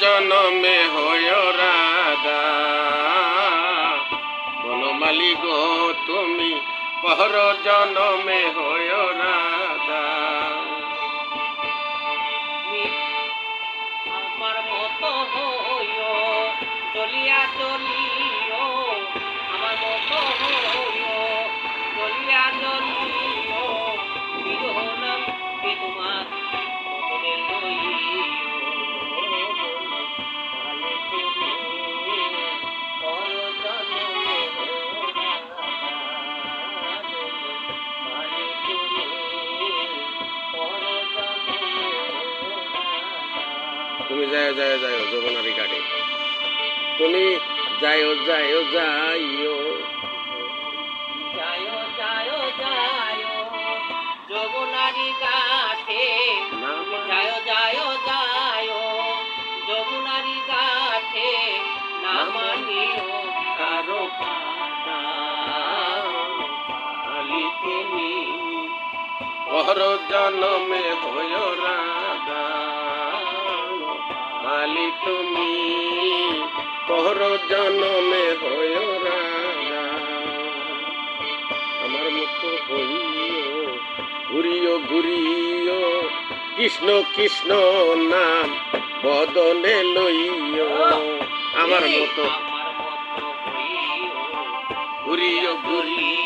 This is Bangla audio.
জনমে হয় রাধা, বনমালী গো তুমি পর জনমে হয় রাধা। আমার মতো হইও চলিয়া চলিও, আমার মতো হইও চলিয়া চলিও, বিরহ নাম কে তোমার মনে লইও। তুমি যাও যাও যাও যৌবনারি ঘাটে, তুমি যাইও যাইও যাইও, যায়ো যায়ো যায়ো যমুনারি ঘাটে, যায়ো যায়ো যায়ো যমুনারি ঘাটে, না মানিও কারো কথা, আলি তুমি পর জনমে হয় রাধা, মালি তুমি পর জনমে হয় রাধা। আমার মতো হইও ঘুরিও ঘুরিও, কৃষ্ণ কৃষ্ণ নাম বদনে লইও। আমার মতো আমার মতো হইও ঘুরিও ঘুরিও,